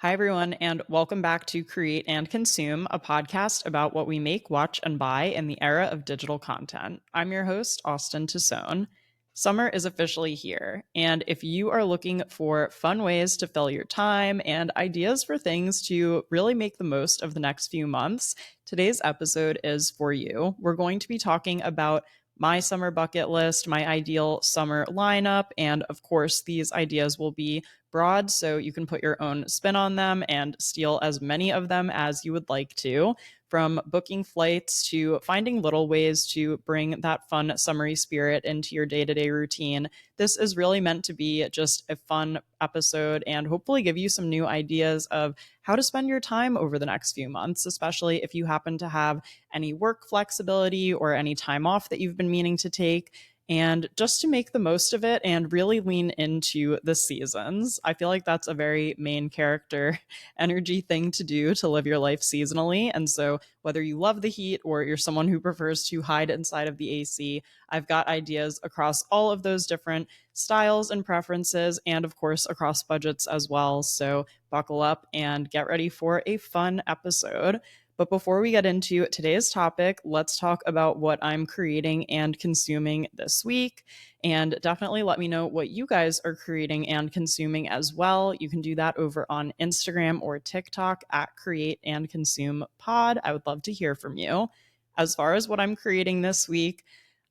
Hi, everyone, and welcome back to Create and Consume, a podcast about what we make, watch, and buy in the era of digital content. I'm your host, Austen Tosone. Summer is officially here, and if you are looking for fun ways to fill your time and ideas for things to really make the most of the next few months, today's episode is for you. We're going to be talking about my summer bucket list, my ideal summer lineup, and of course, these ideas will be broad, so you can put your own spin on them and steal as many of them as you would like to. From booking flights to finding little ways to bring that fun summery spirit into your day to day routine, this is really meant to be just a fun episode and hopefully give you some new ideas of how to spend your time over the next few months, especially if you happen to have any work flexibility or any time off that you've been meaning to take, and just to make the most of it and really lean into the seasons. I feel like that's a very main character energy thing to do, to live your life seasonally. And so, whether you love the heat or you're someone who prefers to hide inside of the AC, I've got ideas across all of those different styles and preferences, and of course, across budgets as well. So, buckle up and get ready for a fun episode. But before we get into today's topic, let's talk about what I'm creating and consuming this week. And definitely let me know what you guys are creating and consuming as well. You can do that over on Instagram or TikTok at Create and Consume Pod. I would love to hear from you. As far as what I'm creating this week,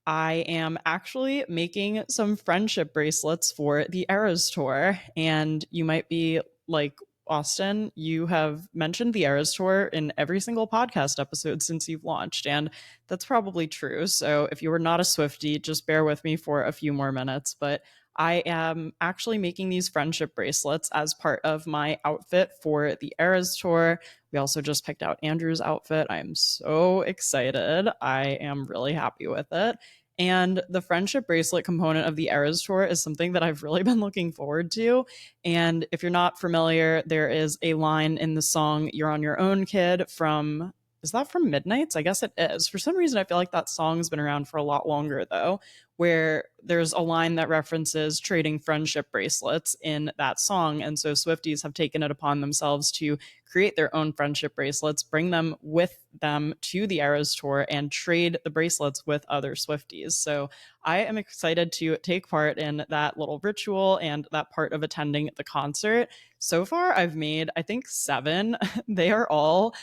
I am actually making some friendship bracelets for the Eras Tour. And you might be like, Austen, you have mentioned the Eras Tour in every single podcast episode since you've launched, and that's probably true. So if you were not a Swiftie, just bear with me for a few more minutes. But I am actually making these friendship bracelets as part of my outfit for the Eras Tour. We also just picked out Andrew's outfit. I am so excited. I am really happy with it. And the friendship bracelet component of the Eras Tour is something that I've really been looking forward to. And if you're not familiar, there is a line in the song You're on Your Own, Kid from, is that from Midnights? I guess it is. For some reason, I feel like that song's been around for a lot longer, though, where there's a line that references trading friendship bracelets in that song. And so Swifties have taken it upon themselves to create their own friendship bracelets, bring them with them to the Eras Tour, and trade the bracelets with other Swifties. So I am excited to take part in that little ritual and that part of attending the concert. So far, I've made, I think, 7. They are all,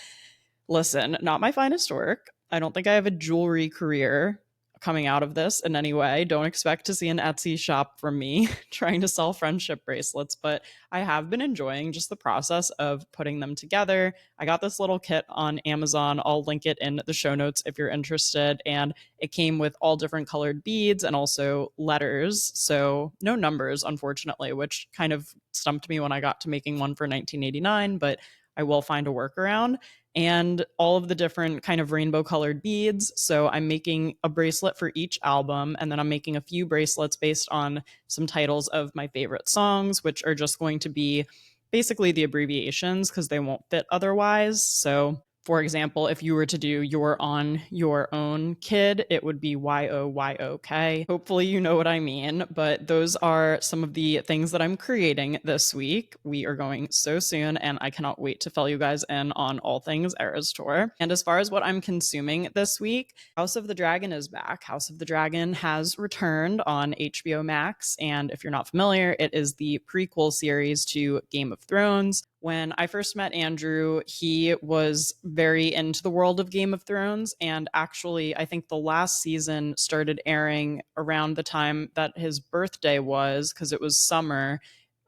listen, not my finest work. I don't think I have a jewelry career coming out of this in any way. Don't expect to see an Etsy shop from me trying to sell friendship bracelets, but I have been enjoying just the process of putting them together. I got this little kit on Amazon. I'll link it in the show notes if you're interested. And it came with all different colored beads and also letters. So no numbers, unfortunately, which kind of stumped me when I got to making one for 1989, but I will find a workaround, and all of the different kind of rainbow colored beads. So I'm making a bracelet for each album, and then I'm making a few bracelets based on some titles of my favorite songs, which are just going to be basically the abbreviations because they won't fit otherwise. So for example, if you were to do You're on Your Own, Kid, it would be YOYOK. Hopefully, you know what I mean, but those are some of the things that I'm creating this week. We are going so soon, and I cannot wait to fill you guys in on all things Eras Tour. And as far as what I'm consuming this week, House of the Dragon is back. House of the Dragon has returned on HBO Max, and if you're not familiar, it is the prequel series to Game of Thrones. When I first met Andrew, he was very into the world of Game of Thrones. And actually, I think the last season started airing around the time that his birthday was, because it was summer.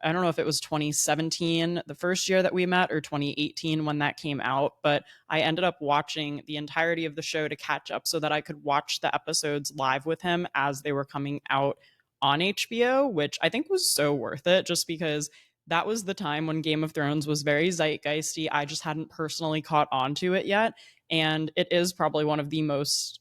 I don't know if it was 2017, the first year that we met, or 2018 when that came out. But I ended up watching the entirety of the show to catch up so that I could watch the episodes live with him as they were coming out on HBO, which I think was so worth it just because that was the time when Game of Thrones was very zeitgeisty. I just hadn't personally caught on to it yet. And it is probably one of the most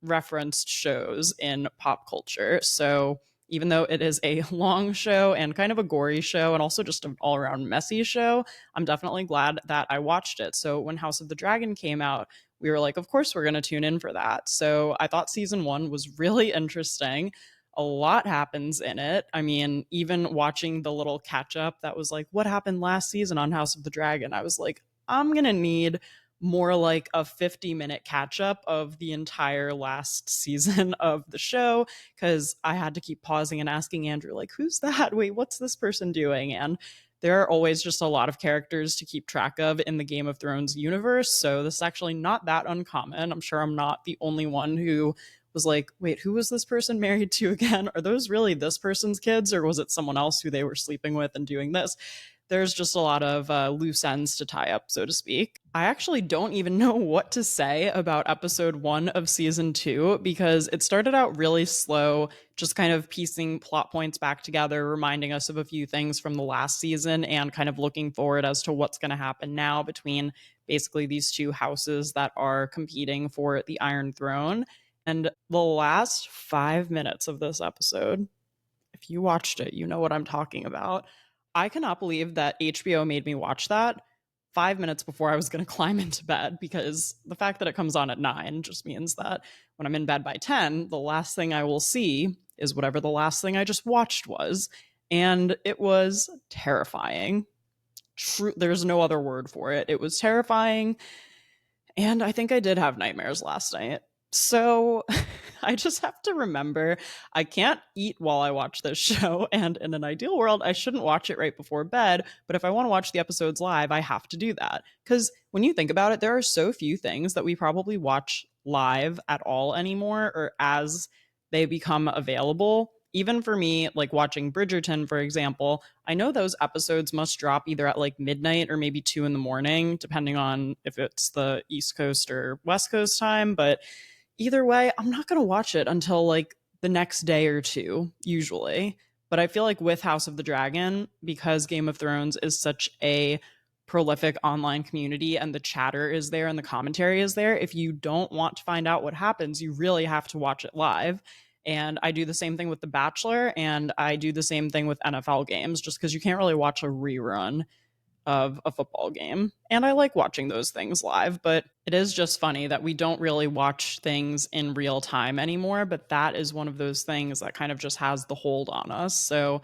referenced shows in pop culture. So even though it is a long show and kind of a gory show and also just an all around messy show, I'm definitely glad that I watched it. So when House of the Dragon came out, we were like, of course, we're going to tune in for that. So I thought season 1 was really interesting. A lot happens in it. I mean, even watching the little catch up that was like, what happened last season on House of the Dragon? I was like, I'm going to need more like a 50-minute catch up of the entire last season of the show, because I had to keep pausing and asking Andrew, like, who's that? Wait, what's this person doing? And there are always just a lot of characters to keep track of in the Game of Thrones universe. So this is actually not that uncommon. I'm sure I'm not the only one who was like, wait, who was this person married to again? Are those really this person's kids, or was it someone else who they were sleeping with and doing this? There's just a lot of loose ends to tie up, so to speak. I actually don't even know what to say about episode 1 of season 2, because it started out really slow, just kind of piecing plot points back together, reminding us of a few things from the last season, and kind of looking forward as to what's going to happen now between basically these two houses that are competing for the Iron Throne. And the last 5 minutes of this episode, if you watched it, you know what I'm talking about. I cannot believe that HBO made me watch that 5 minutes before I was going to climb into bed, because the fact that it comes on at 9 just means that when I'm in bed by 10, the last thing I will see is whatever the last thing I just watched was. And it was terrifying. There's no other word for it. It was terrifying. And I think I did have nightmares last night. So I just have to remember I can't eat while I watch this show. And in an ideal world, I shouldn't watch it right before bed. But if I want to watch the episodes live, I have to do that. Because when you think about it, there are so few things that we probably watch live at all anymore, or as they become available. Even for me, like watching Bridgerton, for example, I know those episodes must drop either at like midnight or maybe 2 in the morning, depending on if it's the East Coast or West Coast time. But either way, I'm not going to watch it until like the next day or two, usually. But I feel like with House of the Dragon, because Game of Thrones is such a prolific online community and the chatter is there and the commentary is there, if you don't want to find out what happens, you really have to watch it live. And I do the same thing with The Bachelor, and I do the same thing with NFL games, just because you can't really watch a rerun of a football game. And I like watching those things live, but it is just funny that we don't really watch things in real time anymore. But that is one of those things that kind of just has the hold on us. So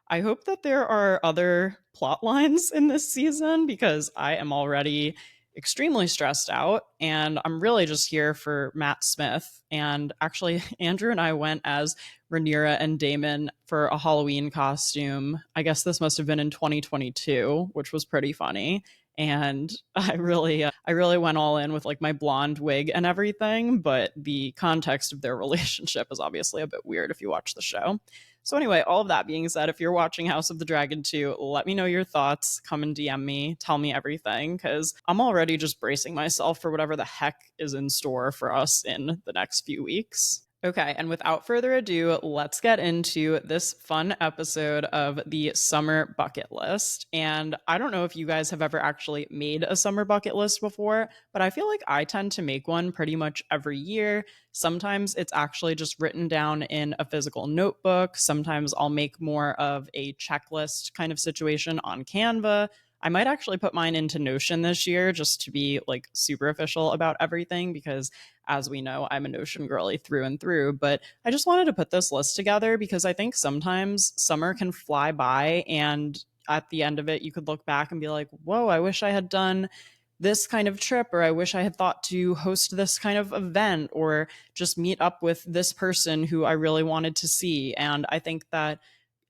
I hope that there are other plot lines in this season, because I am already extremely stressed out and I'm really just here for Matt Smith. And actually, Andrew and I went as Rhaenyra and Daemon for a Halloween costume. I guess this must have been in 2022, which was pretty funny. And I really went all in with like my blonde wig and everything, but the context of their relationship is obviously a bit weird if you watch the show. So anyway, all of that being said, if you're watching House of the Dragon 2, let me know your thoughts. Come and DM me. Tell me everything, because I'm already just bracing myself for whatever the heck is in store for us in the next few weeks. Okay, and without further ado, let's get into this fun episode of the summer bucket list. And I don't know if you guys have ever actually made a summer bucket list before, but I feel like I tend to make one pretty much every year. Sometimes it's actually just written down in a physical notebook. Sometimes I'll make more of a checklist kind of situation on Canva. I might actually put mine into Notion this year just to be like super official about everything, because as we know, I'm a Notion girly through and through. But I just wanted to put this list together because I think sometimes summer can fly by, and at the end of it, you could look back and be like, whoa, I wish I had done this kind of trip, or I wish I had thought to host this kind of event, or just meet up with this person who I really wanted to see. And I think that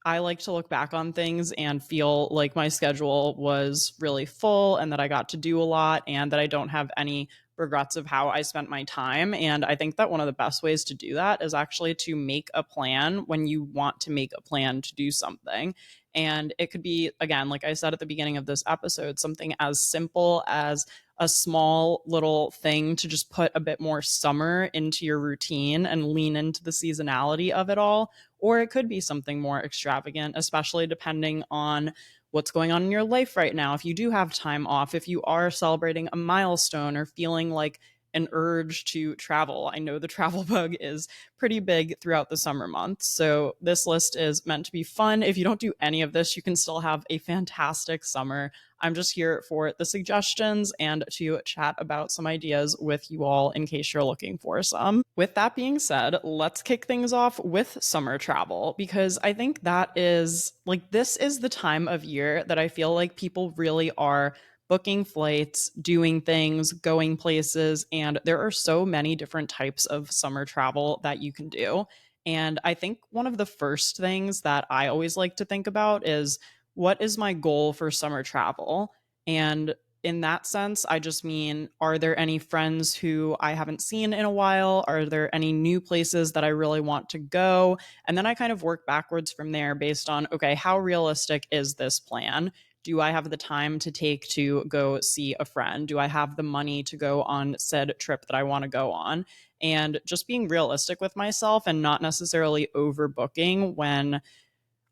I like to look back on things and feel like my schedule was really full and that I got to do a lot and that I don't have any regrets of how I spent my time. And I think that one of the best ways to do that is actually to make a plan when you want to make a plan to do something. And it could be, again, like I said at the beginning of this episode, something as simple as a small little thing to just put a bit more summer into your routine and lean into the seasonality of it all. Or it could be something more extravagant, especially depending on what's going on in your life right now. If you do have time off, if you are celebrating a milestone or feeling like an urge to travel. I know the travel bug is pretty big throughout the summer months. So this list is meant to be fun. If you don't do any of this, you can still have a fantastic summer. I'm just here for the suggestions and to chat about some ideas with you all in case you're looking for some. With that being said, let's kick things off with summer travel because I think that is like this is the time of year that I feel like people really are booking flights, doing things, going places, and there are so many different types of summer travel that you can do. And I think one of the first things that I always like to think about is what is my goal for summer travel? And in that sense, I just mean, are there any friends who I haven't seen in a while? Are there any new places that I really want to go? And then I kind of work backwards from there based on, okay, how realistic is this plan? Do I have the time to take to go see a friend? Do I have the money to go on said trip that I want to go on? And just being realistic with myself and not necessarily overbooking when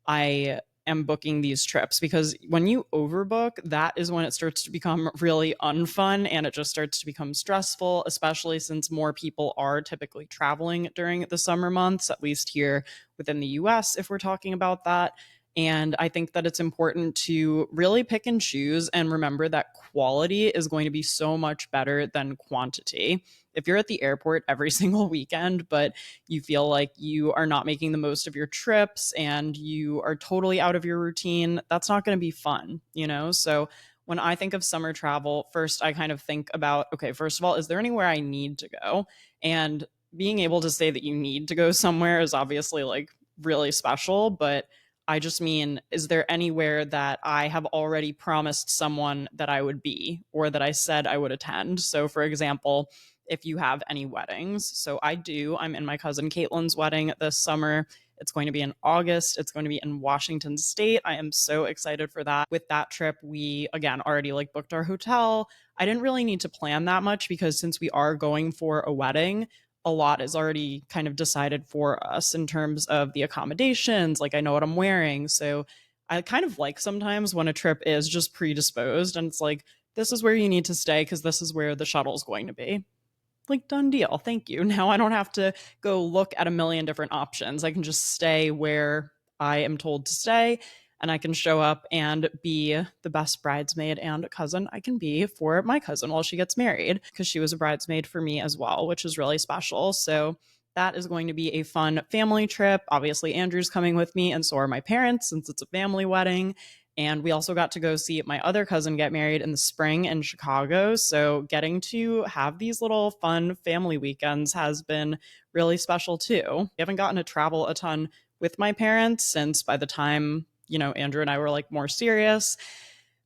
I am booking these trips, because when you overbook, that is when it starts to become really unfun and it just starts to become stressful, especially since more people are typically traveling during the summer months, at least here within the US, if we're talking about that. And I think that it's important to really pick and choose and remember that quality is going to be so much better than quantity. If you're at the airport every single weekend, but you feel like you are not making the most of your trips and you are totally out of your routine, that's not going to be fun, you know? So when I think of summer travel, first I kind of think about, okay, first of all, is there anywhere I need to go? And being able to say that you need to go somewhere is obviously like really special, but I just mean, is there anywhere that I have already promised someone that I would be or that I said I would attend? So, for example, if you have any weddings. So I do. I'm in my cousin Caitlin's wedding this summer. It's going to be in August. It's going to be in Washington State. I am so excited for that. With that trip, we again already like booked our hotel. I didn't really need to plan that much because since we are going for a wedding, a lot is already kind of decided for us in terms of the accommodations. Like I know what I'm wearing. So I kind of like sometimes when a trip is just predisposed and it's like, this is where you need to stay because this is where the shuttle's going to be. Like, done deal. Thank you. Now I don't have to go look at a million different options. I can just stay where I am told to stay and I can show up and be the best bridesmaid and cousin I can be for my cousin while she gets married, because she was a bridesmaid for me as well, which is really special. So that is going to be a fun family trip. Obviously, Andrew's coming with me, and so are my parents since it's a family wedding. And we also got to go see my other cousin get married in the spring in Chicago. So getting to have these little fun family weekends has been really special too. We haven't gotten to travel a ton with my parents since by the time, Andrew and I were like more serious.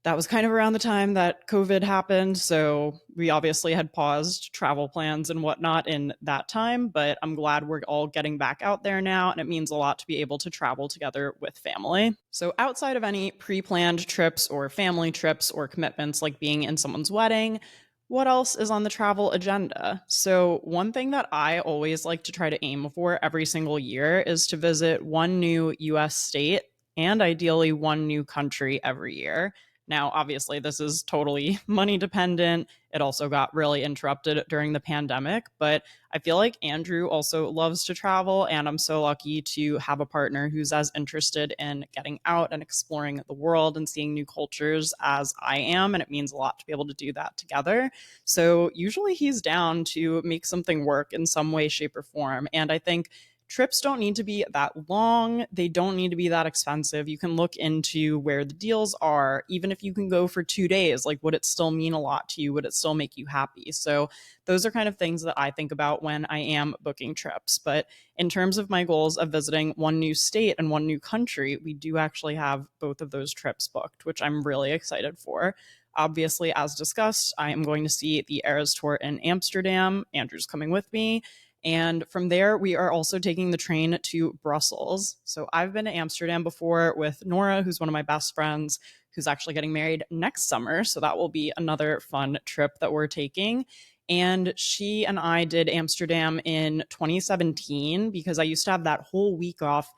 That was kind of around the time that COVID happened. So we obviously had paused travel plans and whatnot in that time, but I'm glad we're all getting back out there now. And it means a lot to be able to travel together with family. So outside of any pre planned trips or family trips or commitments like being in someone's wedding, what else is on the travel agenda? So, one thing that I always like to try to aim for every single year is to visit one new US state and ideally one new country every year. Now, obviously, this is totally money dependent. It also got really interrupted during the pandemic, but I feel like Andrew also loves to travel, and I'm so lucky to have a partner who's as interested in getting out and exploring the world and seeing new cultures as I am, and it means a lot to be able to do that together. So, usually he's down to make something work in some way, shape, or form, and I think trips don't need to be that long. They don't need to be that expensive. You can look into where the deals are. Even if you can go for 2 days, like, would it still mean a lot to you? Would it still make you happy? So those are kind of things that I think about when I am booking trips. But in terms of my goals of visiting one new state and one new country, we do actually have both of those trips booked, which I'm really excited for. Obviously, as discussed, I am going to see the Eras Tour in Amsterdam. Andrew's coming with me. And from there, we are also taking the train to Brussels. So I've been to Amsterdam before with Nora, who's one of my best friends, who's actually getting married next summer. So that will be another fun trip that we're taking. And she and I did Amsterdam in 2017 because I used to have that whole week off.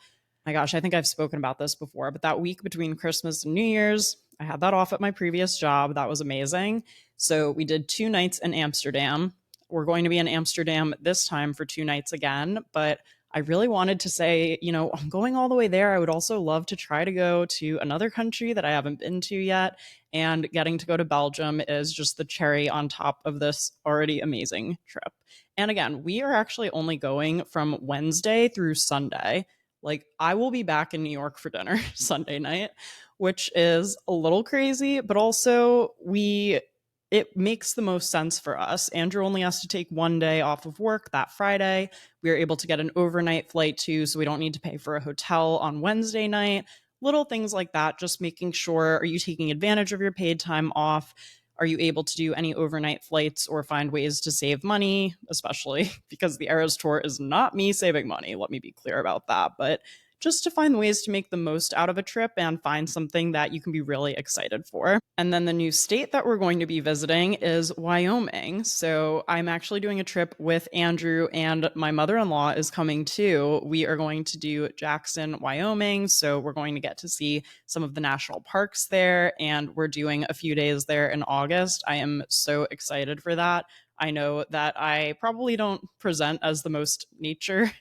My gosh, I think I've spoken about this before, but that week between Christmas and New Year's, I had that off at my previous job. That was amazing. So we did 2 nights in Amsterdam. We're going to be in Amsterdam this time for 2 nights again, but I really wanted to say, I'm going all the way there. I would also love to try to go to another country that I haven't been to yet. And getting to go to Belgium is just the cherry on top of this already amazing trip. And again, we are actually only going from Wednesday through Sunday. Like, I will be back in New York for dinner Sunday night, which is a little crazy, but also it makes the most sense for us. Andrew only has to take one day off of work that Friday. We are able to get an overnight flight too, so we don't need to pay for a hotel on Wednesday night. Little things like that, just making sure, are you taking advantage of your paid time off? Are you able to do any overnight flights or find ways to save money, especially because the Eras Tour is not me saving money. Let me be clear about that. But just to find ways to make the most out of a trip and find something that you can be really excited for. And then the new state that we're going to be visiting is Wyoming. So I'm actually doing a trip with Andrew, and my mother in law is coming too. We are going to do Jackson, Wyoming. So we're going to get to see some of the national parks there, and we're doing a few days there in August. I am so excited for that. I know that I probably don't present as the most nature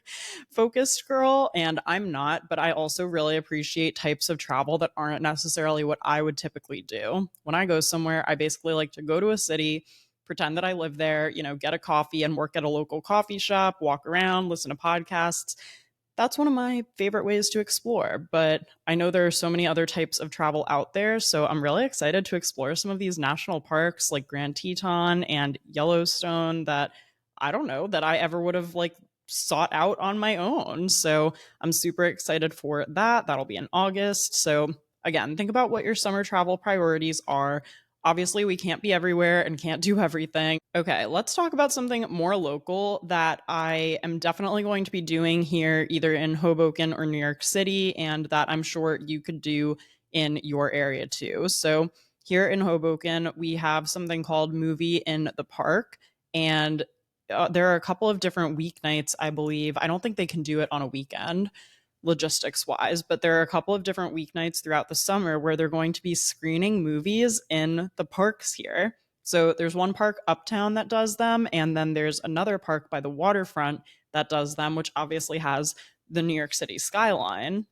focused girl, and I'm not, but I also really appreciate types of travel that aren't necessarily what I would typically do. When I go somewhere, I basically like to go to a city, pretend that I live there, get a coffee and work at a local coffee shop, walk around, listen to podcasts. That's one of my favorite ways to explore. But I know there are so many other types of travel out there. So I'm really excited to explore some of these national parks like Grand Teton and Yellowstone that I don't know that I ever would have like sought out on my own. So I'm super excited for that. That'll be in August. So again, think about what your summer travel priorities are. Obviously, we can't be everywhere and can't do everything. Okay, let's talk about something more local that I am definitely going to be doing here, either in Hoboken or New York City, and that I'm sure you could do in your area too. So, here in Hoboken, we have something called Movie in the Park, and there are a couple of different weeknights, I believe. I don't think they can do it on a weekend logistics wise, but there are a couple of different weeknights throughout the summer where they're going to be screening movies in the parks here. So there's one park uptown that does them, and then there's another park by the waterfront that does them, which obviously has the New York City skyline.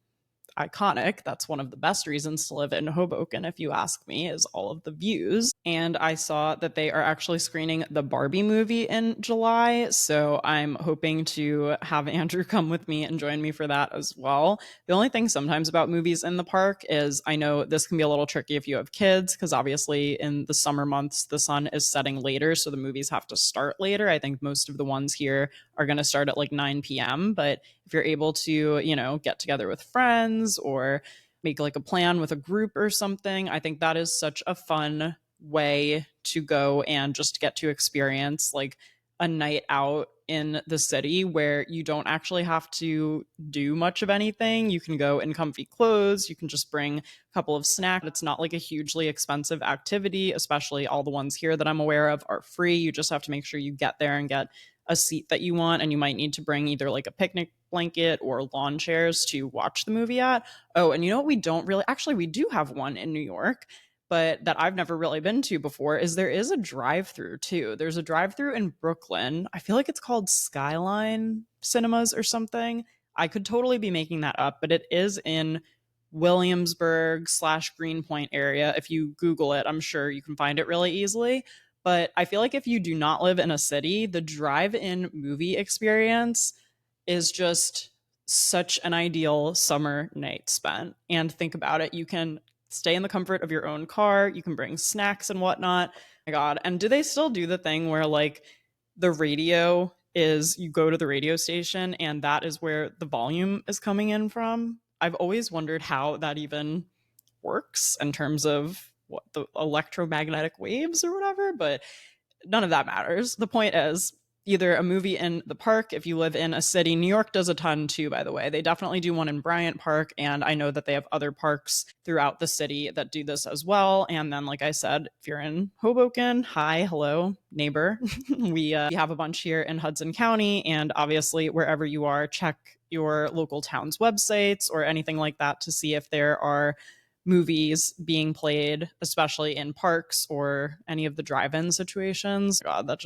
Iconic. That's one of the best reasons to live in Hoboken, if you ask me, is all of the views. And I saw that they are actually screening the Barbie movie in July. So I'm hoping to have Andrew come with me and join me for that as well. The only thing sometimes about movies in the park is I know this can be a little tricky if you have kids, because obviously in the summer months, the sun is setting later. So the movies have to start later. I think most of the ones here are going to start at like 9 p.m. But if you're able to, get together with friends or make like a plan with a group or something, I think that is such a fun way to go and just get to experience like a night out in the city where you don't actually have to do much of anything. You can go in comfy clothes, you can just bring a couple of snacks. It's not like a hugely expensive activity, especially all the ones here that I'm aware of are free. You just have to make sure you get there and get a seat that you want, and you might need to bring either like a picnic blanket or lawn chairs to watch the movie at. Oh, and you know what we don't really actually we do have one in New York, but that I've never really been to before is there is a drive-through too. There's a drive-through in Brooklyn. I feel like it's called Skyline Cinemas or something. I could totally be making that up, but it is in Williamsburg/Greenpoint area. If you Google it, I'm sure you can find it really easily. But I feel like if you do not live in a city, the drive-in movie experience is just such an ideal summer night spent. And think about it, you can stay in the comfort of your own car, you can bring snacks and whatnot. Oh my God. And do they still do the thing where like the radio is you go to the radio station and that is where the volume is coming in from? I've always wondered how that even works in terms of what the electromagnetic waves or whatever, but none of that matters. The point is either a movie in the park if you live in a city. New York does a ton too, by the way. They definitely do one in Bryant Park, and I know that they have other parks throughout the city that do this as well. And then, like I said, if you're in Hoboken, hi, hello, neighbor. We have a bunch here in Hudson County, and obviously, wherever you are, check your local town's websites or anything like that to see if there are movies being played, especially in parks or any of the drive-in situations. God, that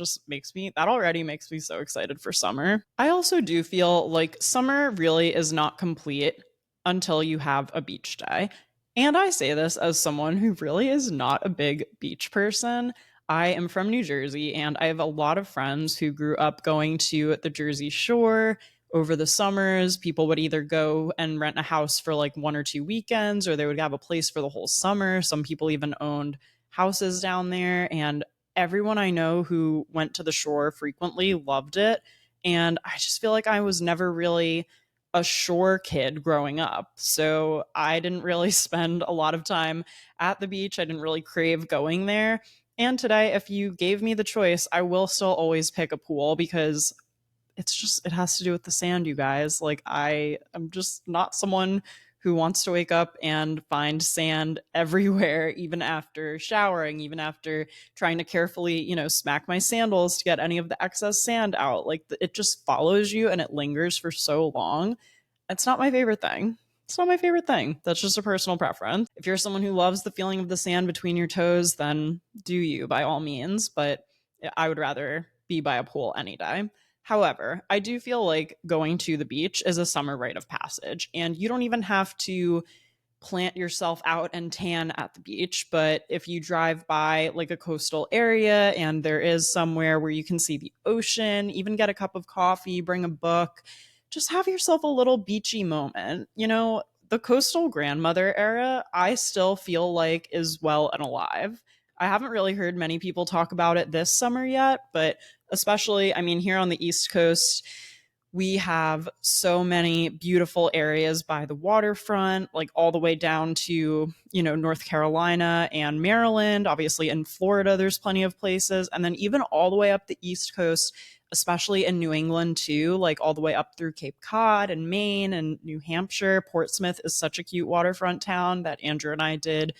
already makes me so excited for summer. I also do feel like summer really is not complete until you have a beach day. And I say this as someone who really is not a big beach person. I am from New Jersey, and I have a lot of friends who grew up going to the Jersey Shore over the summers. People would either go and rent a house for like 1 or 2 weekends, or they would have a place for the whole summer. Some people even owned houses down there. And everyone I know who went to the shore frequently loved it. And I just feel like I was never really a shore kid growing up. So I didn't really spend a lot of time at the beach. I didn't really crave going there. And today, if you gave me the choice, I will still always pick a pool because it has to do with the sand, you guys. Like, I am just not someone who wants to wake up and find sand everywhere, even after showering, even after trying to carefully, smack my sandals to get any of the excess sand out. Like, it just follows you and it lingers for so long. It's not my favorite thing. It's not my favorite thing. That's just a personal preference. If you're someone who loves the feeling of the sand between your toes, then do you, by all means. But I would rather be by a pool any day. However, I do feel like going to the beach is a summer rite of passage, and you don't even have to plant yourself out and tan at the beach. But if you drive by like a coastal area and there is somewhere where you can see the ocean, even get a cup of coffee, bring a book, just have yourself a little beachy moment. The coastal grandmother era, I still feel like is well and alive. I haven't really heard many people talk about it this summer yet, but especially, I mean, here on the East Coast, we have so many beautiful areas by the waterfront, like all the way down to, North Carolina and Maryland. Obviously, in Florida, there's plenty of places. And then even all the way up the East Coast, especially in New England, too, like all the way up through Cape Cod and Maine and New Hampshire. Portsmouth is such a cute waterfront town that Andrew and I did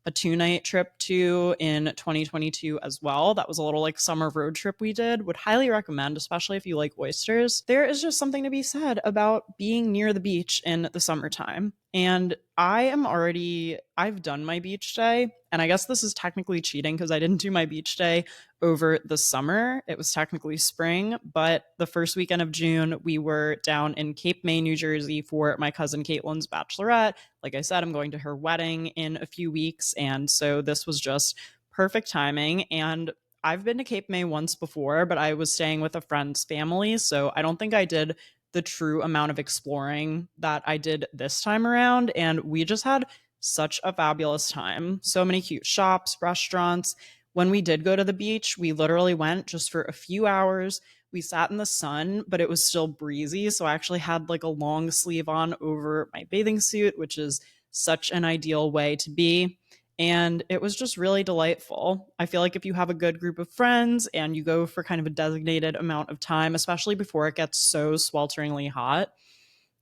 a 2-night trip to in 2022 as well. That was a little like summer road trip we did. Would highly recommend, especially if you like oysters. There is just something to be said about being near the beach in the summertime. And I've done my beach day. And I guess this is technically cheating because I didn't do my beach day over the summer. It was technically spring, but the first weekend of June, we were down in Cape May, New Jersey for my cousin Caitlin's bachelorette. Like I said, I'm going to her wedding in a few weeks. And so this was just perfect timing. And I've been to Cape May once before, but I was staying with a friend's family. So I don't think I did the true amount of exploring that I did this time around. And we just had such a fabulous time. So many cute shops, restaurants. When we did go to the beach, we literally went just for a few hours. We sat in the sun, but it was still breezy. So I actually had like a long sleeve on over my bathing suit, which is such an ideal way to be. And it was just really delightful. I feel like if you have a good group of friends and you go for kind of a designated amount of time, especially before it gets so swelteringly hot,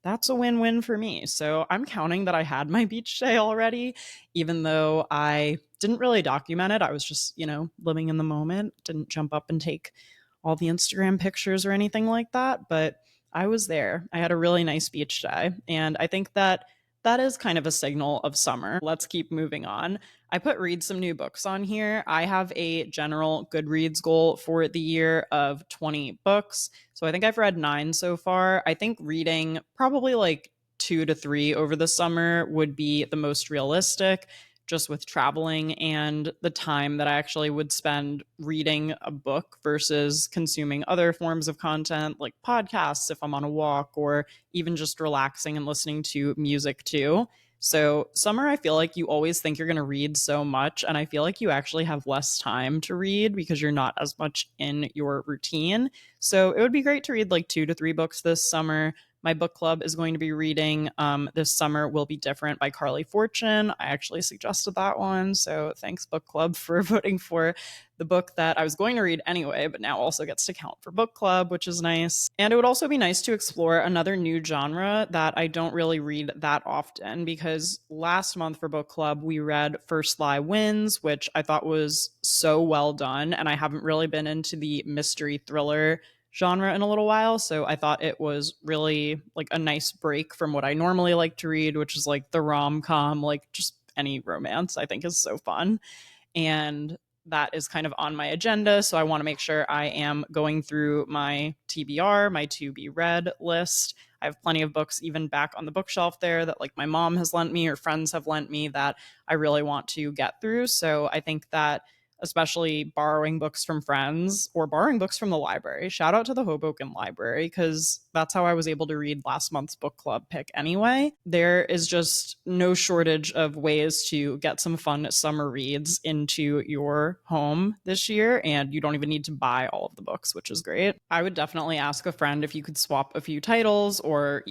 that's a win-win for me. So I'm counting that I had my beach day already, even though I didn't really document it. I was just, living in the moment, didn't jump up and take all the Instagram pictures or anything like that. But I was there. I had a really nice beach day. And I think that that is kind of a signal of summer. Let's keep moving on. I put read some new books on here. I have a general Goodreads goal for the year of 20 books. So I think I've read 9 so far. I think reading probably like 2 to 3 over the summer would be the most realistic, just with traveling and the time that I actually would spend reading a book versus consuming other forms of content like podcasts if I'm on a walk, or even just relaxing and listening to music too. So, summer, I feel like you always think you're going to read so much, and I feel like you actually have less time to read because you're not as much in your routine. So, it would be great to read like 2 to 3 books this summer. My book club is going to be reading This Summer Will Be Different by Carly Fortune. I actually suggested that one. So thanks, book club, for voting for the book that I was going to read anyway, but now also gets to count for book club, which is nice. And it would also be nice to explore another new genre that I don't really read that often, because last month for book club, we read First Lie Wins, which I thought was so well done. And I haven't really been into the mystery thriller genre in a little while, so I thought it was really like a nice break from what I normally like to read, which is like the rom-com, like just any romance, I think is so fun. And that is kind of on my agenda. So I want to make sure I am going through my TBR, my to be read list. I have plenty of books even back on the bookshelf there that like my mom has lent me or friends have lent me that I really want to get through. So I think that especially borrowing books from friends or borrowing books from the library. Shout out to the Hoboken Library because that's how I was able to read last month's book club pick anyway. There is just no shortage of ways to get some fun summer reads into your home this year, and you don't even need to buy all of the books, which is great. I would definitely ask a friend if you could swap a few titles or,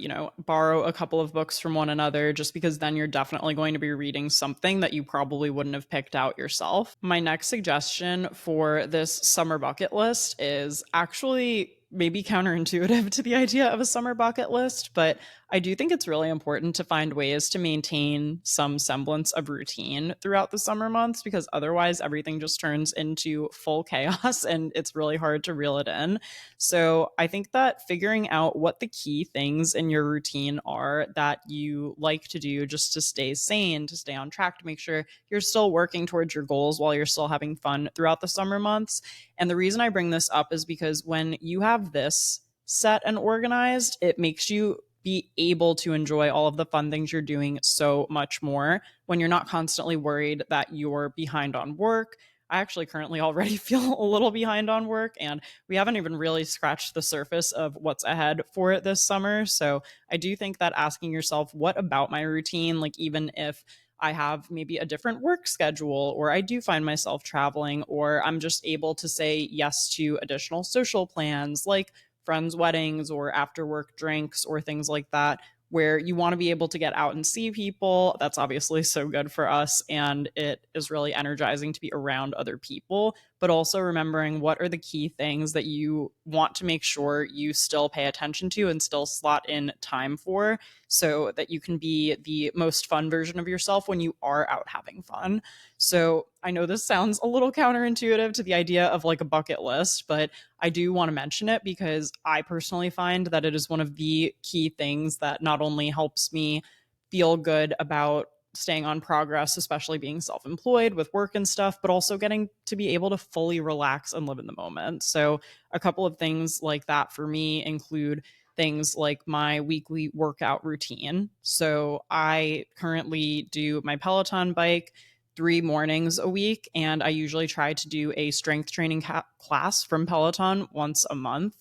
borrow a couple of books from one another, just because then you're definitely going to be reading something that you probably wouldn't have picked out yourself. My next suggestion for this summer bucket list is actually maybe counterintuitive to the idea of a summer bucket list, but I do think it's really important to find ways to maintain some semblance of routine throughout the summer months because otherwise everything just turns into full chaos and it's really hard to reel it in. So I think that figuring out what the key things in your routine are that you like to do just to stay sane, to stay on track, to make sure you're still working towards your goals while you're still having fun throughout the summer months. And the reason I bring this up is because when you have this set and organized, it makes you be able to enjoy all of the fun things you're doing so much more when you're not constantly worried that you're behind on work. I actually currently already feel a little behind on work, and we haven't even really scratched the surface of what's ahead for it this summer. So I do think that asking yourself, what about my routine, like even if I have maybe a different work schedule, or I do find myself traveling, or I'm just able to say yes to additional social plans like friends' weddings or after work drinks or things like that, where you want to be able to get out and see people. That's obviously so good for us. And it is really energizing to be around other people, but also remembering what are the key things that you want to make sure you still pay attention to and still slot in time for so that you can be the most fun version of yourself when you are out having fun. So I know this sounds a little counterintuitive to the idea of like a bucket list, but I do want to mention it because I personally find that it is one of the key things that not only helps me feel good about staying on progress, especially being self employed with work and stuff, but also getting to be able to fully relax and live in the moment. So, a couple of things like that for me include things like my weekly workout routine. So, I currently do my Peloton bike 3 mornings a week, and I usually try to do a strength training class from Peloton once a month.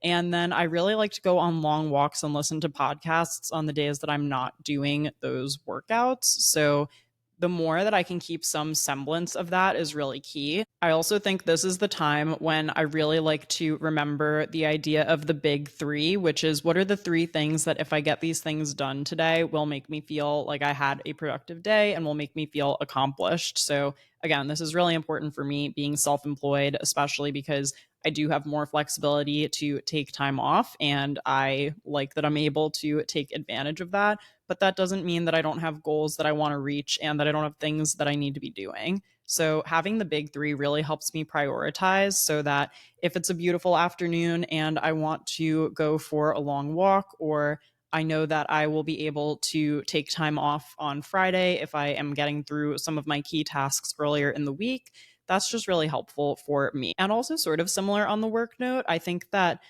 And then I really like to go on long walks and listen to podcasts on the days that I'm not doing those workouts. So the more that I can keep some semblance of that is really key. I also think this is the time when I really like to remember the idea of the big three, which is what are the three things that if I get these things done today will make me feel like I had a productive day and will make me feel accomplished. So, again, this is really important for me being self employed, especially because I do have more flexibility to take time off. And I like that I'm able to take advantage of that, but that doesn't mean that I don't have goals that I want to reach and that I don't have things that I need to be doing. So having the big three really helps me prioritize so that if it's a beautiful afternoon and I want to go for a long walk, or I know that I will be able to take time off on Friday if I am getting through some of my key tasks earlier in the week, that's just really helpful for me. And also, sort of similar on the work note, I think that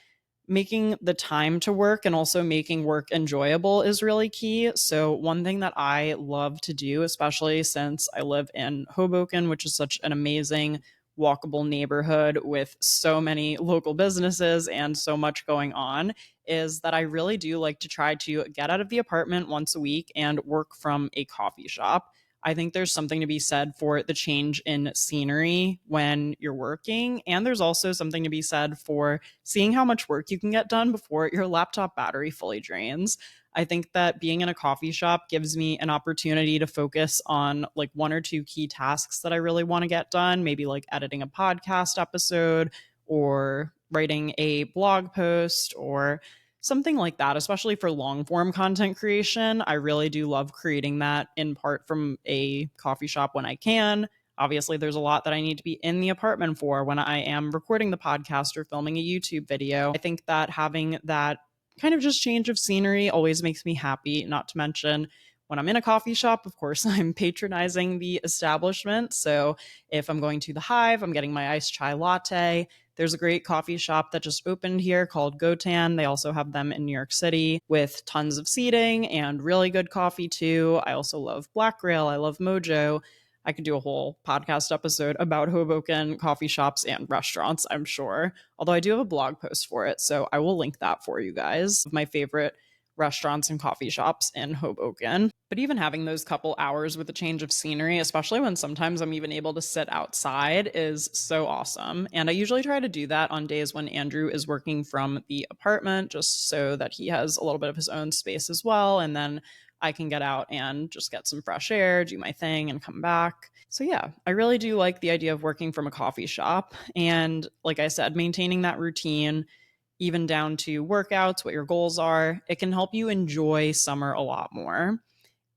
making the time to work and also making work enjoyable is really key. So, one thing that I love to do, especially since I live in Hoboken, which is such an amazing, walkable neighborhood with so many local businesses and so much going on, is that I really do like to try to get out of the apartment once a week and work from a coffee shop. I think there's something to be said for the change in scenery when you're working. And there's also something to be said for seeing how much work you can get done before your laptop battery fully drains. I think that being in a coffee shop gives me an opportunity to focus on like one or two key tasks that I really want to get done, maybe like editing a podcast episode or writing a blog post or something like that, especially for long form content creation. I really do love creating that in part from a coffee shop when I can. Obviously, there's a lot that I need to be in the apartment for when I am recording the podcast or filming a YouTube video. I think that having that kind of just change of scenery always makes me happy, not to mention when I'm in a coffee shop, of course, I'm patronizing the establishment. So if I'm going to the Hive, I'm getting my iced chai latte. There's a great coffee shop that just opened here called Gotan. They also have them in New York City with tons of seating and really good coffee too. I also love Black Rail. I love Mojo. I could do a whole podcast episode about Hoboken coffee shops and restaurants, I'm sure. Although I do have a blog post for it, so I will link that for you guys. My favorite restaurants and coffee shops in Hoboken. But even having those couple hours with a change of scenery, especially when sometimes I'm even able to sit outside, is so awesome. And I usually try to do that on days when Andrew is working from the apartment, just so that he has a little bit of his own space as well. And then I can get out and just get some fresh air, do my thing, and come back. So, yeah, I really do like the idea of working from a coffee shop. And like I said, maintaining that routine, even down to workouts, what your goals are, it can help you enjoy summer a lot more.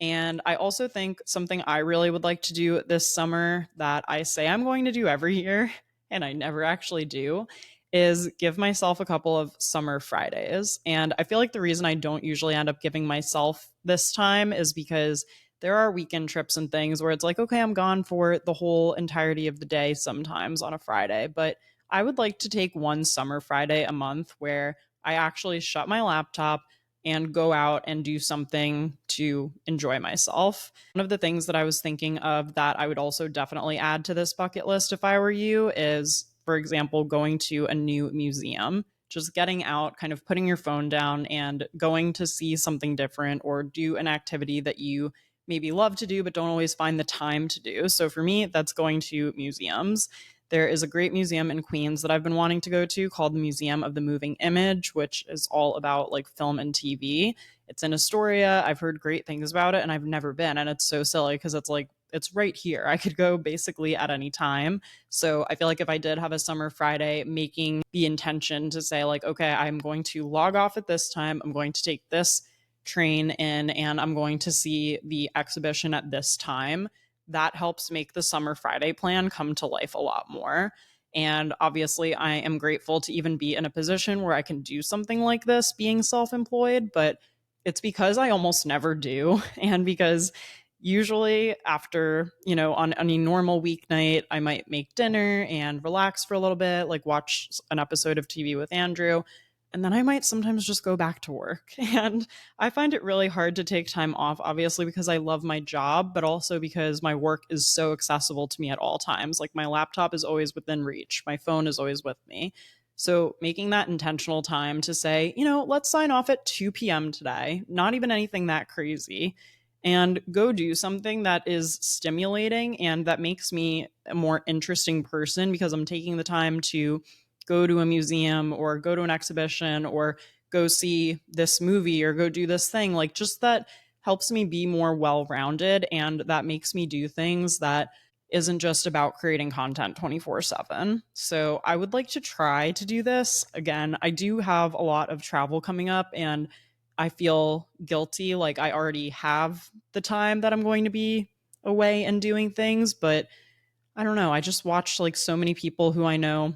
And I also think something I really would like to do this summer that I say I'm going to do every year, and I never actually do, is give myself a couple of summer Fridays. And I feel like the reason I don't usually end up giving myself this time is because there are weekend trips and things where it's like, okay, I'm gone for the whole entirety of the day sometimes on a Friday. But I would like to take one summer Friday a month where I actually shut my laptop and go out and do something to enjoy myself. One of the things that I was thinking of that I would also definitely add to this bucket list if I were you is, for example, going to a new museum. Just getting out, kind of putting your phone down and going to see something different or do an activity that you maybe love to do but don't always find the time to do. So for me, that's going to museums. There is a great museum in Queens that I've been wanting to go to called the Museum of the Moving Image, which is all about like film and TV. It's in Astoria. I've heard great things about it and I've never been. And it's so silly because it's like, it's right here. I could go basically at any time. So I feel like if I did have a summer Friday, making the intention to say, like, okay, I'm going to log off at this time, I'm going to take this train in, and I'm going to see the exhibition at this time, that helps make the summer Friday plan come to life a lot more. And obviously, I am grateful to even be in a position where I can do something like this being self employed, but it's because I almost never do. And because usually, after, on any normal weeknight, I might make dinner and relax for a little bit, like watch an episode of TV with Andrew. And then I might sometimes just go back to work. And I find it really hard to take time off, obviously, because I love my job, but also because my work is so accessible to me at all times. Like my laptop is always within reach, my phone is always with me. So making that intentional time to say, let's sign off at 2 p.m. today, not even anything that crazy, and go do something that is stimulating and that makes me a more interesting person because I'm taking the time to go to a museum or go to an exhibition or go see this movie or go do this thing. Like, just that helps me be more well-rounded, and that makes me do things that isn't just about creating content 24/7. So I would like to try to do this. Again, I do have a lot of travel coming up and I feel guilty. Like I already have the time that I'm going to be away and doing things, but I don't know. I just watched like so many people who I know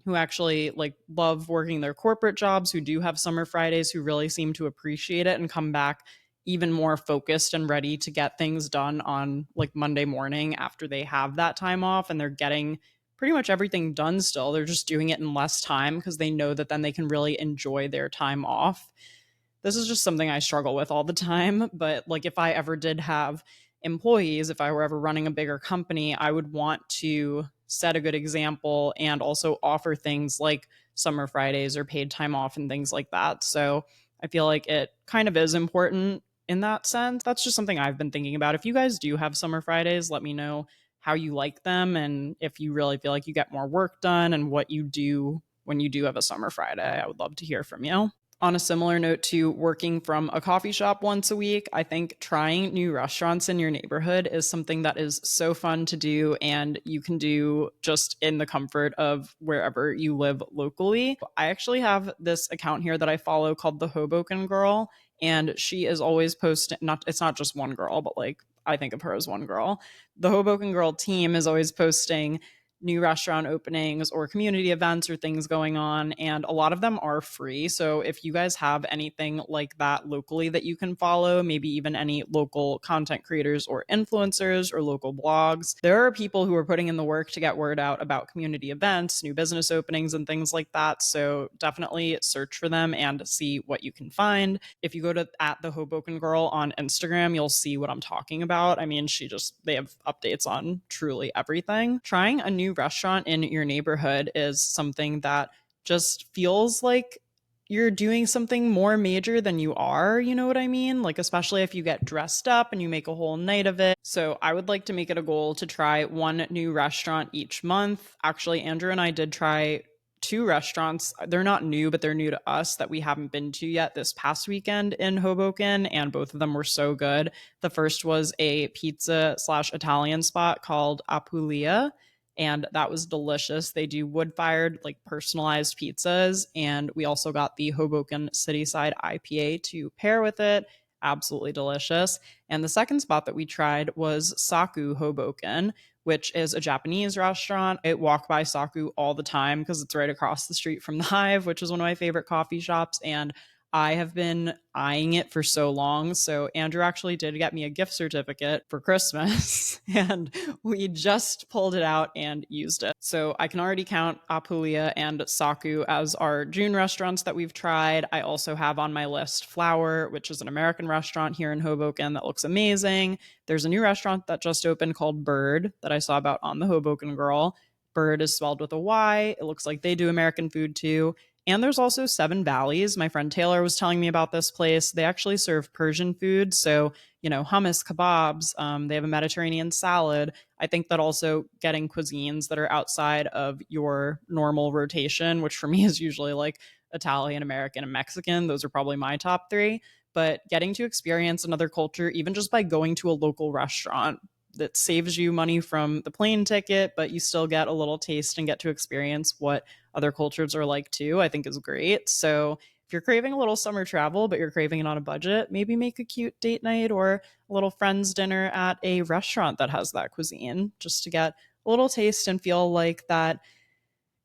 who actually like love working their corporate jobs, who do have summer Fridays, who really seem to appreciate it and come back even more focused and ready to get things done on like Monday morning after they have that time off, and they're getting pretty much everything done still. They're just doing it in less time because they know that then they can really enjoy their time off. This is just something I struggle with all the time. But like if I ever did have employees, if I were ever running a bigger company, I would want to set a good example and also offer things like summer Fridays or paid time off and things like that. So I feel like it kind of is important in that sense. That's just something I've been thinking about. If you guys do have summer Fridays, let me know how you like them and if you really feel like you get more work done and what you do when you do have a summer Friday. I would love to hear from you. On a similar note to working from a coffee shop once a week, I think trying new restaurants in your neighborhood is something that is so fun to do, and you can do just in the comfort of wherever you live locally. I actually have this account here that I follow called the Hoboken Girl, and she is always posting, it's not just one girl, but like I think of her as one girl. The Hoboken Girl team is always posting new restaurant openings or community events or things going on, and a lot of them are free. So if you guys have anything like that locally that you can follow, maybe even any local content creators or influencers or local blogs, there are people who are putting in the work to get word out about community events, new business openings, and things like that. So definitely search for them and see what you can find. If you go to at the Hoboken Girl on Instagram, you'll see what I'm talking about. I mean, they have updates on truly everything. Trying a new restaurant in your neighborhood is something that just feels like you're doing something more major than you are, you know what I mean? Like, especially if you get dressed up and you make a whole night of it. So, I would like to make it a goal to try one new restaurant each month. Actually, Andrew and I did try two restaurants. They're not new, but they're new to us that we haven't been to yet this past weekend in Hoboken, and both of them were so good. The first was a pizza slash Italian spot called Apulia, and that was delicious. They do wood fired, like personalized pizzas, and we also got the Hoboken Cityside IPA to pair with it. Absolutely delicious. And the second spot that we tried was Saku Hoboken, which is a Japanese restaurant. I walk by Saku all the time because it's right across the street from the Hive, which is one of my favorite coffee shops. And I have been eyeing it for so long. So Andrew actually did get me a gift certificate for Christmas, and we just pulled it out and used it. So I can already count Apulia and Saku as our June restaurants that we've tried. I also have on my list Flower, which is an American restaurant here in Hoboken that looks amazing. There's a new restaurant that just opened called Bird that I saw about on the Hoboken Girl. Bird is spelled with a Y. It looks like they do American food too. And there's also Seven Valleys. My friend Taylor was telling me about this place. They actually serve Persian food. So, hummus, kebabs. They have a Mediterranean salad. I think that also getting cuisines that are outside of your normal rotation, which for me is usually like Italian, American, and Mexican, those are probably my top three. But getting to experience another culture, even just by going to a local restaurant, that saves you money from the plane ticket, but you still get a little taste and get to experience what other cultures are like too, I think is great. So if you're craving a little summer travel, but you're craving it on a budget, maybe make a cute date night or a little friends dinner at a restaurant that has that cuisine just to get a little taste and feel like that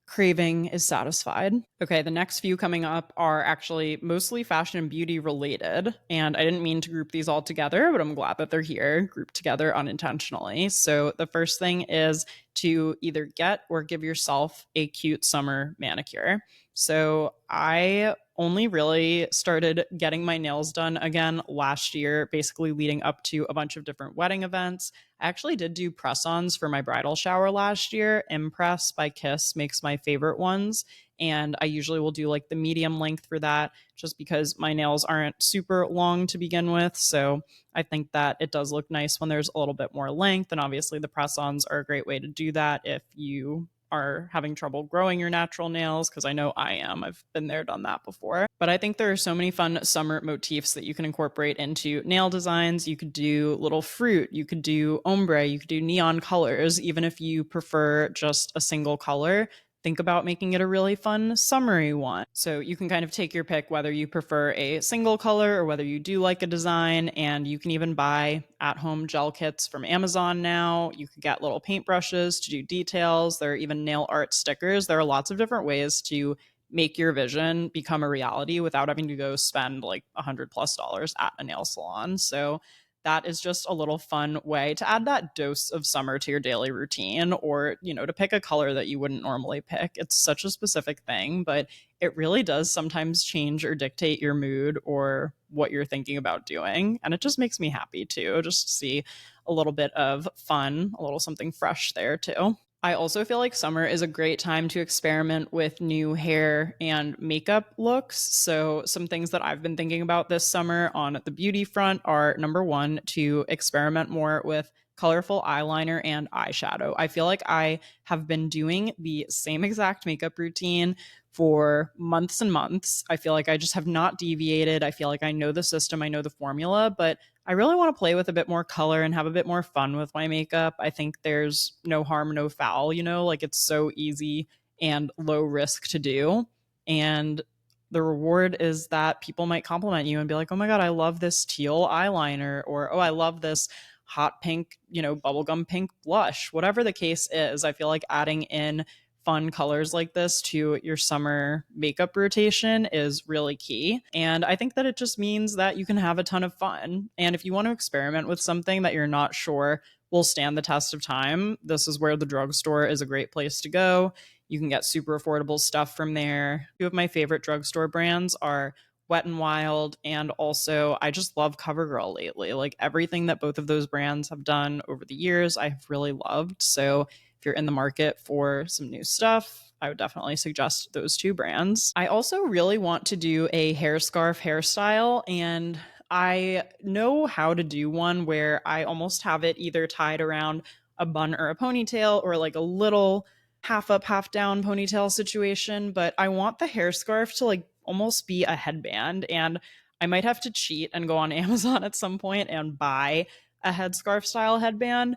craving is satisfied. Okay, the next few coming up are actually mostly fashion and beauty related. And I didn't mean to group these all together, but I'm glad that they're here, grouped together unintentionally. So the first thing is to either get or give yourself a cute summer manicure. So I only really started getting my nails done again last year, basically leading up to a bunch of different wedding events. I actually did do press-ons for my bridal shower last year. Impress by Kiss makes my favorite ones. And I usually will do like the medium length for that just because my nails aren't super long to begin with. So I think that it does look nice when there's a little bit more length. And obviously, the press ons are a great way to do that if you are having trouble growing your natural nails, because I know I am. I've been there, done that before. But I think there are so many fun summer motifs that you can incorporate into nail designs. You could do little fruit, you could do ombre, you could do neon colors, even if you prefer just a single color. Think about making it a really fun summery one. So you can kind of take your pick whether you prefer a single color or whether you do like a design. And you can even buy at home gel kits from Amazon now. You could get little paintbrushes to do details. There are even nail art stickers. There are lots of different ways to make your vision become a reality without having to go spend like $100+ at a nail salon. So that is just a little fun way to add that dose of summer to your daily routine, or, to pick a color that you wouldn't normally pick. It's such a specific thing, but it really does sometimes change or dictate your mood or what you're thinking about doing. And it just makes me happy too, just to see a little bit of fun, a little something fresh there too. I also feel like summer is a great time to experiment with new hair and makeup looks. So, some things that I've been thinking about this summer on the beauty front are number one, to experiment more with colorful eyeliner and eyeshadow. I feel like I have been doing the same exact makeup routine for months and months. I feel like I just have not deviated. I feel like I know the system, I know the formula, but I really want to play with a bit more color and have a bit more fun with my makeup. I think there's no harm, no foul, like it's so easy and low risk to do. And the reward is that people might compliment you and be like, oh my God, I love this teal eyeliner, or oh, I love this hot pink, bubblegum pink blush, whatever the case is. I feel like adding in fun colors like this to your summer makeup rotation is really key. And I think that it just means that you can have a ton of fun. And if you want to experiment with something that you're not sure will stand the test of time, this is where the drugstore is a great place to go. You can get super affordable stuff from there. Two of my favorite drugstore brands are Wet and Wild, and also I just love CoverGirl lately. Like everything that both of those brands have done over the years, I've really loved. So if you're in the market for some new stuff, I would definitely suggest those two brands. I also really want to do a hair scarf hairstyle, and I know how to do one where I almost have it either tied around a bun or a ponytail or like a little half up, half down ponytail situation, but I want the hair scarf to like almost be a headband. And I might have to cheat and go on Amazon at some point and buy a headscarf style headband.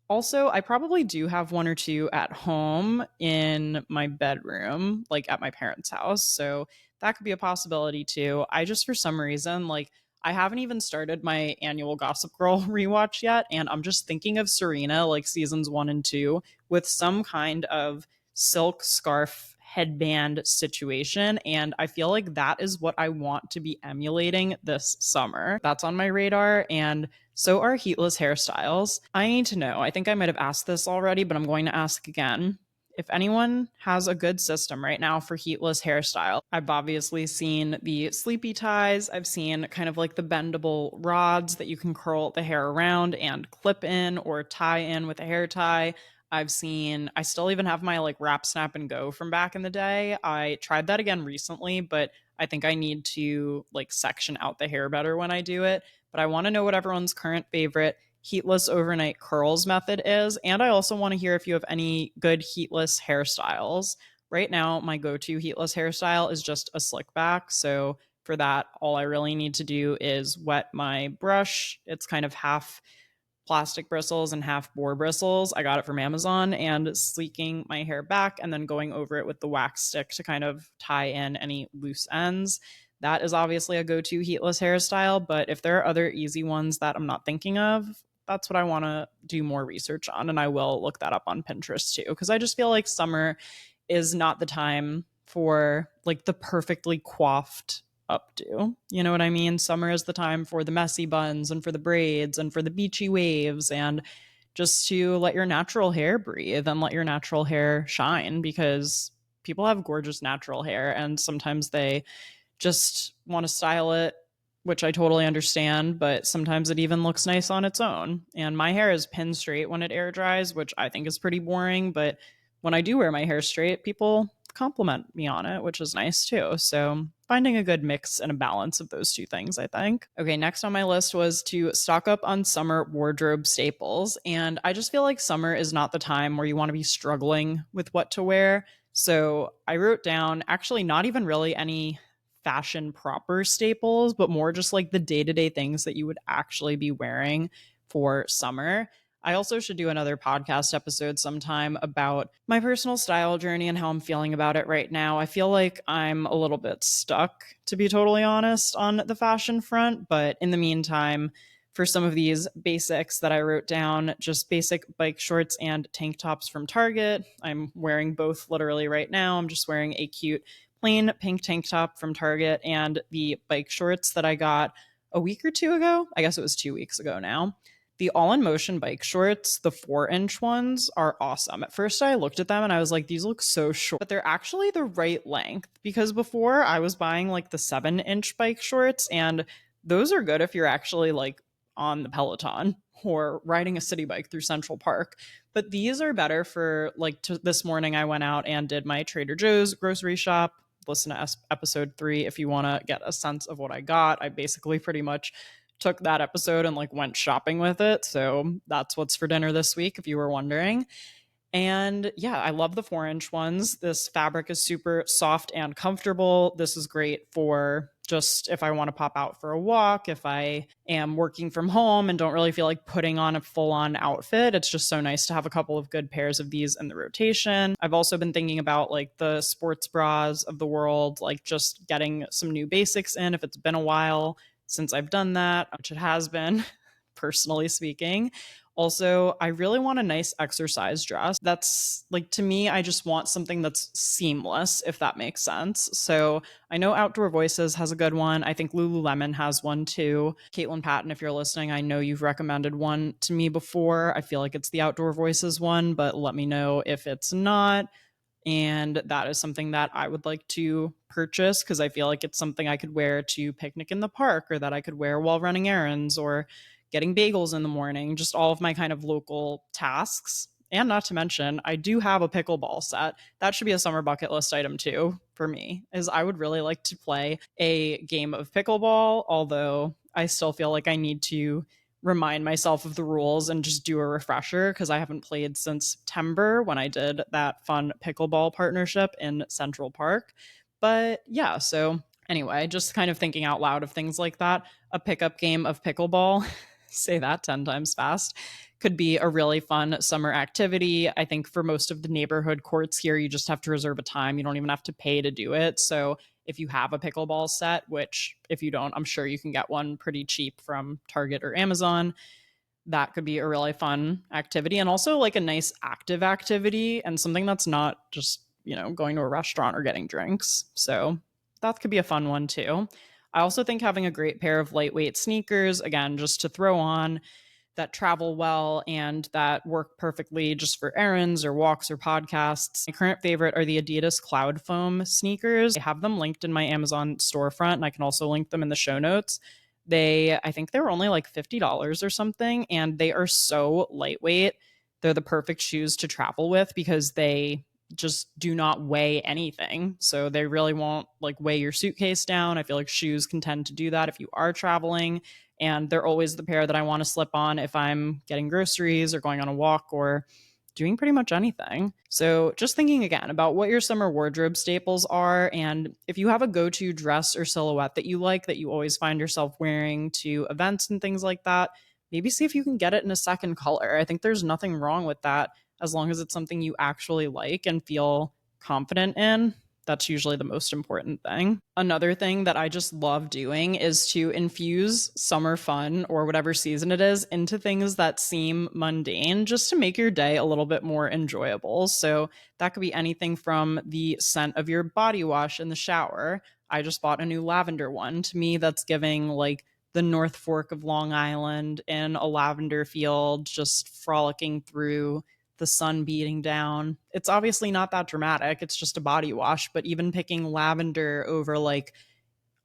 Also, I probably do have one or two at home in my bedroom, like at my parents' house. So that could be a possibility too. I just, for some reason, like, I haven't even started my annual Gossip Girl rewatch yet. And I'm just thinking of Serena, like seasons 1 and 2, with some kind of silk scarf headband situation. And I feel like that is what I want to be emulating this summer. That's on my radar. And so are heatless hairstyles. I need to know. I think I might have asked this already, but I'm going to ask again. If anyone has a good system right now for heatless hairstyle, I've obviously seen the sleepy ties. I've seen kind of like the bendable rods that you can curl the hair around and clip in or tie in with a hair tie. I still even have my like wrap, snap, and go from back in the day. I tried that again recently, but I think I need to like section out the hair better when I do it. But I want to know what everyone's current favorite heatless overnight curls method is. And I also want to hear if you have any good heatless hairstyles. Right now, my go to heatless hairstyle is just a slick back. So for that, all I really need to do is wet my brush. It's kind of half plastic bristles and half boar bristles. I got it from Amazon, and sleeking my hair back and then going over it with the wax stick to kind of tie in any loose ends. That is obviously a go to heatless hairstyle, but if there are other easy ones that I'm not thinking of, that's what I want to do more research on. And I will look that up on Pinterest too, because I just feel like summer is not the time for like the perfectly coiffed updo. You know what I mean? Summer is the time for the messy buns and for the braids and for the beachy waves and just to let your natural hair breathe and let your natural hair shine, because people have gorgeous natural hair and sometimes they just want to style it, which I totally understand, but sometimes it even looks nice on its own. And my hair is pin straight when it air dries, which I think is pretty boring, but when I do wear my hair straight, people compliment me on it, which is nice too. So finding a good mix and a balance of those two things, I think. Okay, next on my list was to stock up on summer wardrobe staples. And I just feel like summer is not the time where you want to be struggling with what to wear. So I wrote down actually not even really any fashion proper staples, but more just like the day to day things that you would actually be wearing for summer. I also should do another podcast episode sometime about my personal style journey and how I'm feeling about it right now. I feel like I'm a little bit stuck, to be totally honest, on the fashion front. But in the meantime, for some of these basics that I wrote down, just basic bike shorts and tank tops from Target. I'm wearing both literally right now. I'm just wearing a cute plain pink tank top from Target and the bike shorts that I got a week or two ago. I guess it was 2 weeks ago now. The All in Motion bike shorts, the 4-inch ones, are awesome. At first, I looked at them and I was like, these look so short, but they're actually the right length, because before I was buying like the 7-inch bike shorts, and those are good if you're actually like on the Peloton or riding a city bike through Central Park. But these are better for like this morning. I went out and did my Trader Joe's grocery shop. Listen to episode 3 if you want to get a sense of what I got. I basically pretty much took that episode and like went shopping with it. So that's what's for dinner this week, if you were wondering. And yeah, I love the 4-inch ones. This fabric is super soft and comfortable. This is great for just if I want to pop out for a walk, if I am working from home and don't really feel like putting on a full on outfit. It's just so nice to have a couple of good pairs of these in the rotation. I've also been thinking about like the sports bras of the world, like just getting some new basics in if it's been a while since I've done that, which it has been. personally speaking. Also, I really want a nice exercise dress. That's like, to me, I just want something that's seamless, if that makes sense. So I know Outdoor Voices has a good one. I think Lululemon has one too. Caitlin Patton, if you're listening, I know you've recommended one to me before. I feel like it's the Outdoor Voices one, but let me know if it's not. And that is something that I would like to purchase because I feel like it's something I could wear to picnic in the park, or that I could wear while running errands or getting bagels in the morning, just all of my kind of local tasks. And not to mention, I do have a pickleball set. That should be a summer bucket list item too for me, is I would really like to play a game of pickleball, although I still feel like I need to remind myself of the rules and just do a refresher because I haven't played since September when I did that fun pickleball partnership in Central Park. But yeah, so anyway, just kind of thinking out loud of things like that. A pickup game of pickleball, say that 10 times fast, could be a really fun summer activity. I think for most of the neighborhood courts here, you just have to reserve a time. You don't even have to pay to do it. So if you have a pickleball set, which if you don't, I'm sure you can get one pretty cheap from Target or Amazon, that could be a really fun activity and also like a nice active activity and something that's not just, going to a restaurant or getting drinks. So that could be a fun one too. I also think having a great pair of lightweight sneakers, again, just to throw on, that travel well and that work perfectly just for errands or walks or podcasts. My current favorite are the Adidas Cloud Foam sneakers. I have them linked in my Amazon storefront, and I can also link them in the show notes. I think they were only like $50 or something, and they are so lightweight. They're the perfect shoes to travel with because they just do not weigh anything. So they really won't like weigh your suitcase down. I feel like shoes can tend to do that if you are traveling, and they're always the pair that I want to slip on if I'm getting groceries or going on a walk or doing pretty much anything. So, just thinking again about what your summer wardrobe staples are, and if you have a go to dress or silhouette that you like that you always find yourself wearing to events and things like that, maybe see if you can get it in a second color. I think there's nothing wrong with that as long as it's something you actually like and feel confident in. That's usually the most important thing. Another thing that I just love doing is to infuse summer fun or whatever season it is into things that seem mundane just to make your day a little bit more enjoyable. So that could be anything from the scent of your body wash in the shower. I just bought a new lavender one. To me, that's giving like the North Fork of Long Island in a lavender field, just frolicking through the sun beating down. It's obviously not that dramatic. It's just a body wash, but even picking lavender over like,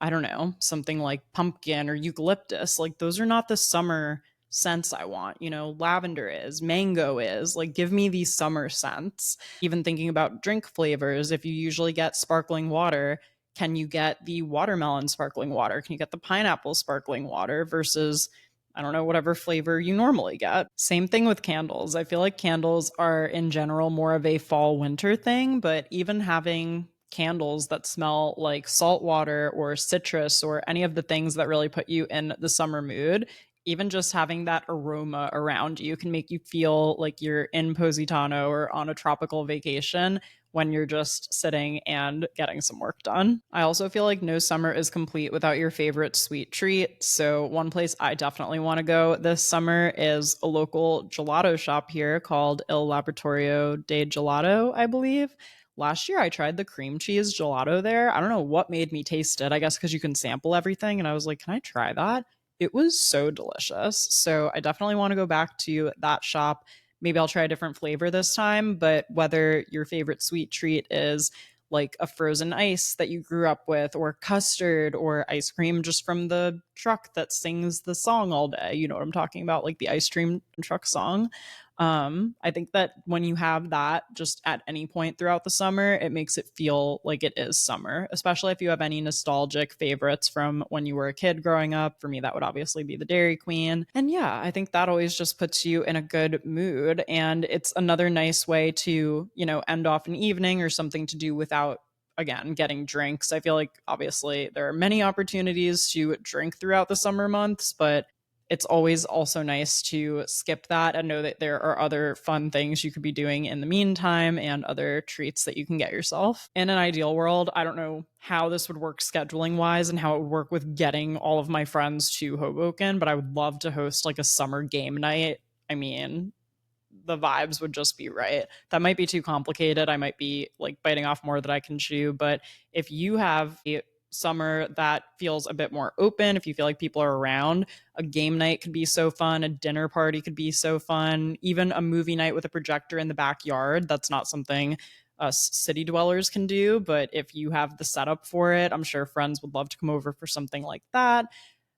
I don't know, something like pumpkin or eucalyptus, like those are not the summer scents I want. Lavender is, mango is, like give me these summer scents. Even thinking about drink flavors, if you usually get sparkling water, can you get the watermelon sparkling water? Can you get the pineapple sparkling water versus, I don't know, whatever flavor you normally get? Same thing with candles. I feel like candles are in general more of a fall winter thing, but even having candles that smell like salt water or citrus or any of the things that really put you in the summer mood, even just having that aroma around you can make you feel like you're in Positano or on a tropical vacation when you're just sitting and getting some work done. I also feel like no summer is complete without your favorite sweet treat. So, one place I definitely want to go this summer is a local gelato shop here called Il Laboratorio de Gelato, I believe. Last year, I tried the cream cheese gelato there. I don't know what made me taste it. I guess because you can sample everything. And I was like, can I try that? It was so delicious. So I definitely want to go back to that shop. Maybe I'll try a different flavor this time, but whether your favorite sweet treat is like a frozen ice that you grew up with, or custard, or ice cream just from the truck that sings the song all day. You know what I'm talking about, like the ice cream truck song. I think that when you have that just at any point throughout the summer, it makes it feel like it is summer, especially if you have any nostalgic favorites from when you were a kid growing up. For me, that would obviously be the Dairy Queen. And yeah, I think that always just puts you in a good mood. And it's another nice way to, end off an evening or something to do without, again, getting drinks. I feel like obviously there are many opportunities to drink throughout the summer months, but it's always also nice to skip that and know that there are other fun things you could be doing in the meantime and other treats that you can get yourself. In an ideal world, I don't know how this would work scheduling wise and how it would work with getting all of my friends to Hoboken, but I would love to host like a summer game night. I mean, the vibes would just be right. That might be too complicated. I might be like biting off more than I can chew. But if you have a summer that feels a bit more open, if you feel like people are around, a game night could be so fun. A dinner party could be so fun. Even a movie night with a projector in the backyard. That's not something us city dwellers can do. But if you have the setup for it, I'm sure friends would love to come over for something like that.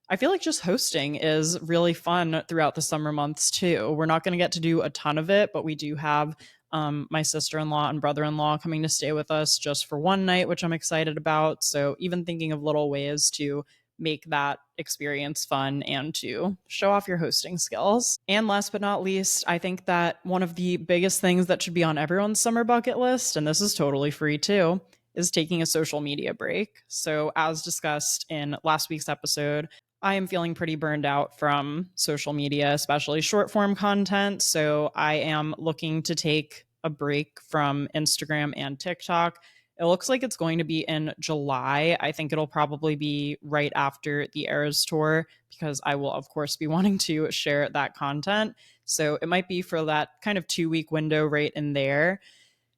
I feel like just hosting is really fun throughout the summer months too. We're not going to get to do a ton of it, but we do have my sister in law and brother in law coming to stay with us just for one night, which I'm excited about. So, even thinking of little ways to make that experience fun and to show off your hosting skills. And last but not least, I think that one of the biggest things that should be on everyone's summer bucket list, and this is totally free too, is taking a social media break. So, as discussed in last week's episode, I am feeling pretty burned out from social media, especially short form content. So I am looking to take a break from Instagram and TikTok. It looks like it's going to be in July. I think it'll probably be right after the Eras tour because I will, of course, be wanting to share that content. So it might be for that kind of 2 week window right in there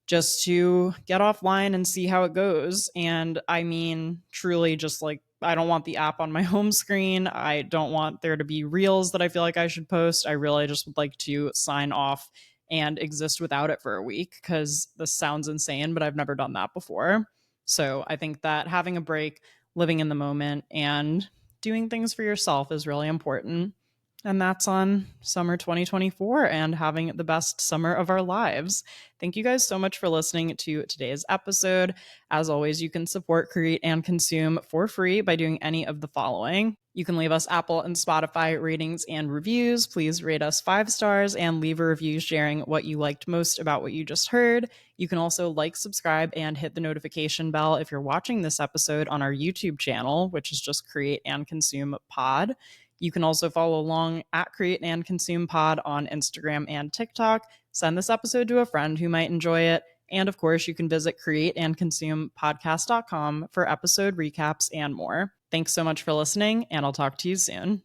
just to get offline and see how it goes. And I mean, truly, just like, I don't want the app on my home screen. I don't want there to be reels that I feel like I should post. I really just would like to sign off and exist without it for a week because this sounds insane, but I've never done that before. So I think that having a break, living in the moment, and doing things for yourself is really important. And that's on summer 2024 and having the best summer of our lives. Thank you guys so much for listening to today's episode. As always, you can support, create, and consume for free by doing any of the following. You can leave us Apple and Spotify ratings and reviews. Please rate us 5 stars and leave a review sharing what you liked most about what you just heard. You can also like, subscribe, and hit the notification bell if you're watching this episode on our YouTube channel, which is just Create and Consume Pod. You can also follow along at Create and Consume Pod on Instagram and TikTok. Send this episode to a friend who might enjoy it. And of course, you can visit createandconsumepodcast.com for episode recaps and more. Thanks so much for listening, and I'll talk to you soon.